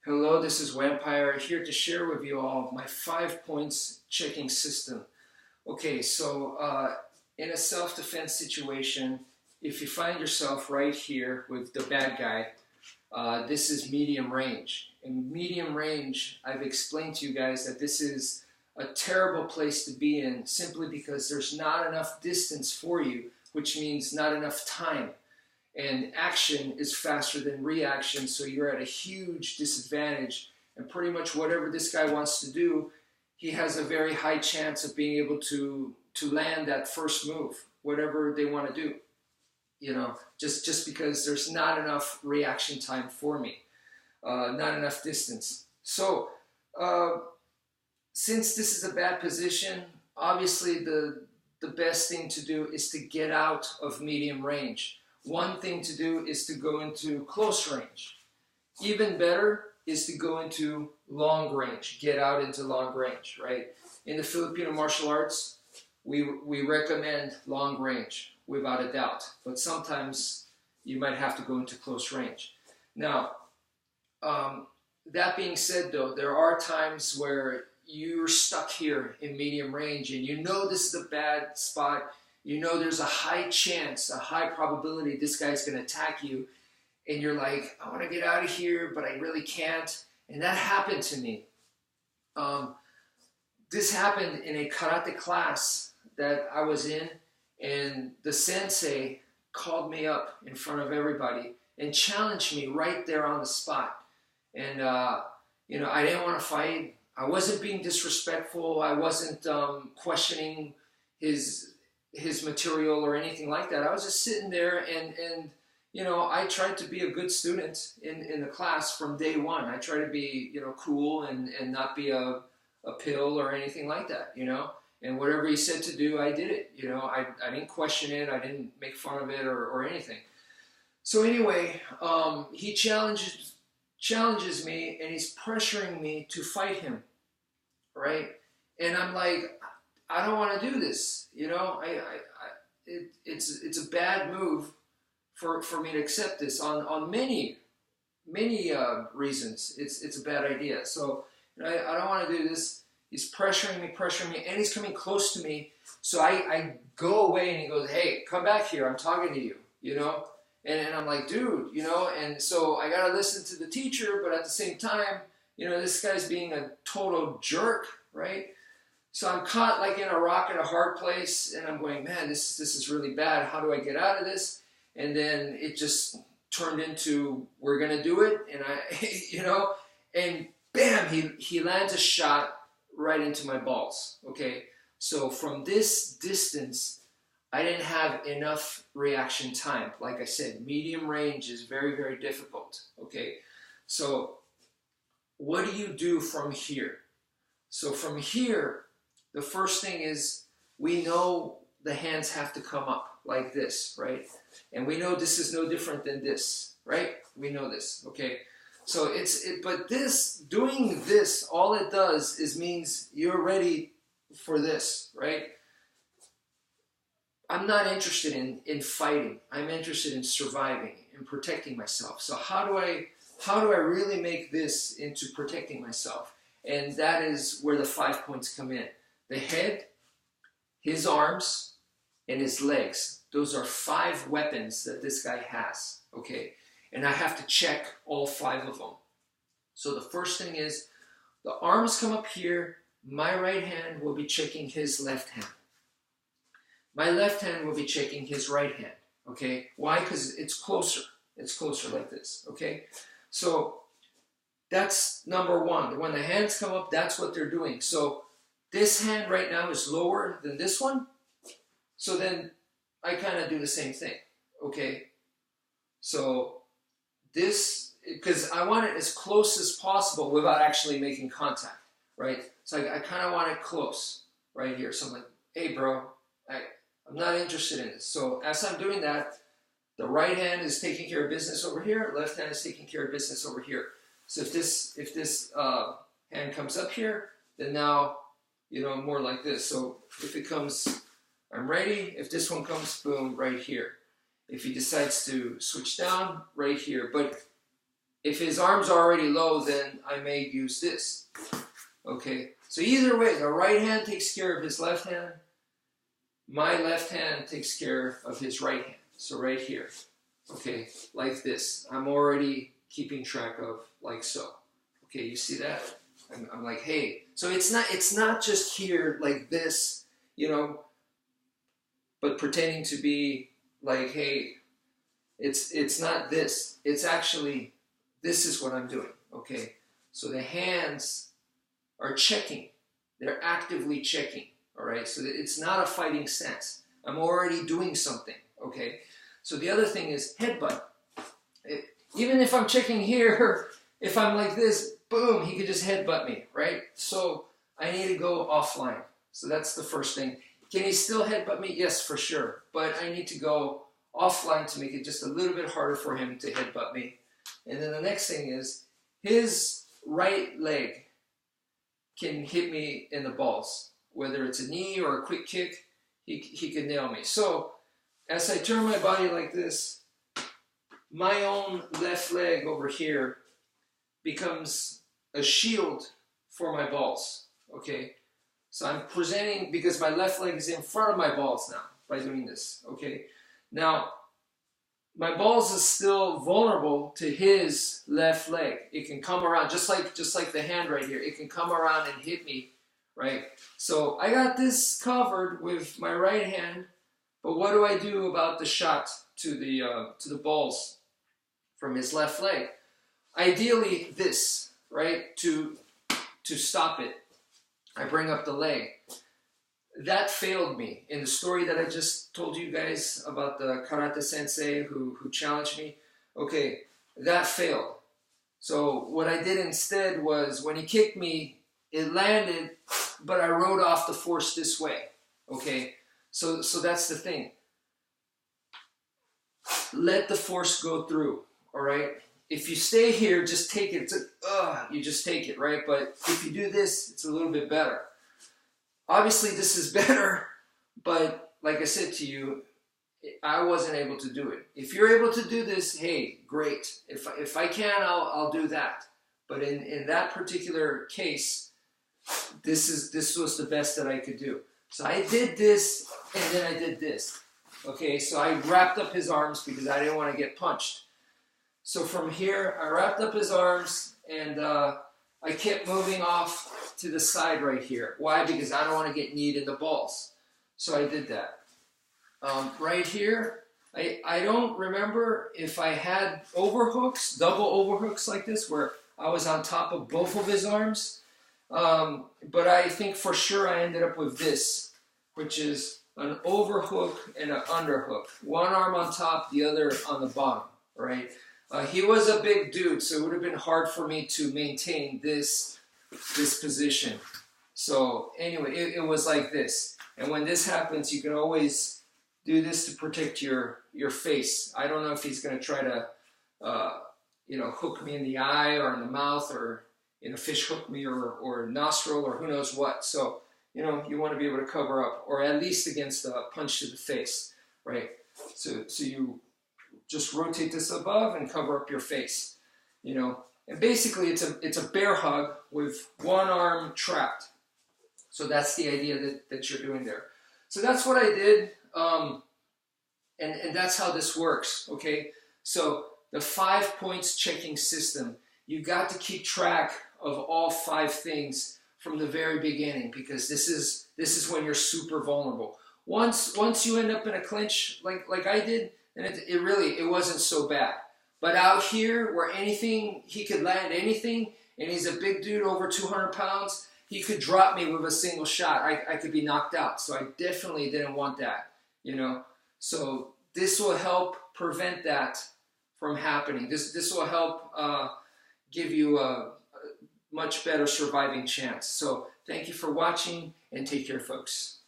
Hello, this is wmpyr here to share with you all my 5 points checking system. Okay, so in a self-defense situation, if you find yourself right here with the bad guy, this is medium range. In medium range, I've explained to you guys that this is a terrible place to be in simply because there's not enough distance for you, which means not enough time. And action is faster than reaction, so you're at a huge disadvantage. And pretty much whatever this guy wants to do, he has a very high chance of being able to land that first move, whatever they want to do. You know, just because there's not enough reaction time for me, not enough distance. So, since this is a bad position, obviously the best thing to do is to get out of medium range. One thing to do is to go into close range. Even better is to go into long range, get out into long range, right? In the Filipino martial arts, we recommend long range, without a doubt. But sometimes you might have to go into close range. Now, that being said though, there are times where you're stuck here in medium range and you know this is a bad spot. You know there's a high chance, a high probability this guy's going to attack you. And you're like, I want to get out of here, but I really can't. And that happened to me. This happened in a karate class that I was in. And the sensei called me up in front of everybody and challenged me right there on the spot. And, you know, I didn't want to fight. I wasn't being disrespectful. I wasn't questioning his material or anything like that. I was just sitting there and you know, I tried to be a good student in the class from day one. I tried to be, you know, cool and not be a pill or anything like that, you know. And whatever he said to do, I did it. You know, I didn't question it. I didn't make fun of it or anything. So anyway, he challenges me and he's pressuring me to fight him, right? And I'm like, I don't want to do this, you know. It's a bad move for me to accept this on many reasons. It's a bad idea. So you know, I don't want to do this. He's pressuring me, and he's coming close to me. So I go away, and he goes, "Hey, come back here. I'm talking to you," you know. And I'm like, dude, you know. And so I gotta listen to the teacher, but at the same time, you know, this guy's being a total jerk, right? So I'm caught like in a rock and a hard place, and I'm going, man, this is really bad. How do I get out of this? And then it just turned into, we're gonna do it, and you know, and bam, he lands a shot right into my balls. Okay, so from this distance, I didn't have enough reaction time. Like I said, medium range is very, very difficult. Okay, so what do you do from here? So from here, the first thing is, we know the hands have to come up like this, right? And we know this is no different than this, right? We know this, okay? So but doing this, all it does is means you're ready for this, right? I'm not interested in fighting. I'm interested in surviving and protecting myself. So how do I really make this into protecting myself? And that is where the 5 points come in. The head, his arms, and his legs. Those are 5 weapons that this guy has, okay? And I have to check all 5 of them. So the first thing is, the arms come up here. My right hand will be checking his left hand. My left hand will be checking his right hand, okay? Why? Because it's closer. It's closer like this, okay? So that's number one. When the hands come up, that's what they're doing. So this hand right now is lower than this one. So then I kind of do the same thing, okay? So this, because I want it as close as possible without actually making contact, right? So I kind of want it close right here. So I'm like, hey, bro, I'm not interested in this. So as I'm doing that, the right hand is taking care of business over here. Left hand is taking care of business over here. So if this hand comes up here, then now, you know, more like this. So if it comes, I'm ready. If this one comes, boom, right here. If he decides to switch down, right here. But If his arm's already low, then I may use this. Okay, so either way, the right hand takes care of his left hand. My left hand takes care of his right hand. So right here, okay, like this. I'm already keeping track of like so. Okay, you see that? I'm like, hey. So it's not just here like this, you know, but pretending to be like, hey, it's not this. It's actually, this is what I'm doing, okay? So the hands are checking. They're actively checking, all right? So it's not a fighting stance. I'm already doing something, okay? So the other thing is headbutt. Even if I'm checking here, if I'm like this, boom, he could just headbutt me, right? So I need to go offline. So that's the first thing. Can he still headbutt me? Yes, for sure. But I need to go offline to make it just a little bit harder for him to headbutt me. And then the next thing is his right leg can hit me in the balls. Whether it's a knee or a quick kick, he can nail me. So as I turn my body like this, my own left leg over here becomes a shield for my balls, okay? So I'm presenting, because my left leg is in front of my balls now by doing this, okay? Now, my balls is still vulnerable to his left leg. It can come around, just like the hand right here. It can come around and hit me, right? So I got this covered with my right hand, but what do I do about the shot to the balls from his left leg? Ideally this, right? To stop it, I bring up the leg. That failed me in the story that I just told you guys about the karate sensei who challenged me. Okay, that failed. So what I did instead was, when he kicked me, it landed, but I rode off the force this way. Okay, so that's the thing. Let the force go through, all right? If you stay here, just take it. It's like, you just take it, right? But if you do this, it's a little bit better. Obviously, this is better, but like I said to you, I wasn't able to do it. If you're able to do this, hey, great. If I can, I'll do that. But in that particular case, this was the best that I could do. So I did this, and then I did this. Okay, so I wrapped up his arms because I didn't want to get punched. So from here, I wrapped up his arms, and I kept moving off to the side right here. Why? Because I don't want to get kneed in the balls. So I did that. Right here, I don't remember if I had overhooks, double overhooks like this, where I was on top of both of his arms. But I think for sure I ended up with this, which is an overhook and an underhook. One arm on top, the other on the bottom, right? He was a big dude, so it would have been hard for me to maintain this position. So anyway, it was like this. And when this happens, you can always do this to protect your face. I don't know if he's going to try to, hook me in the eye or in the mouth, or fish hook me or nostril or who knows what. So, you want to be able to cover up, or at least against a punch to the face, right? So you just rotate this above and cover up your face, And basically, it's a bear hug with one arm trapped. So that's the idea that you're doing there. So that's what I did, and that's how this works, okay? So the 5 points checking system, you got to keep track of all 5 things from the very beginning, because this is when you're super vulnerable. Once you end up in a clinch like I did, then it wasn't so bad. But out here, where he could land anything, and he's a big dude over 200 pounds, he could drop me with a single shot. I could be knocked out. So I definitely didn't want that, So this will help prevent that from happening. This will help give you a much better surviving chance. So thank you for watching, and take care, folks.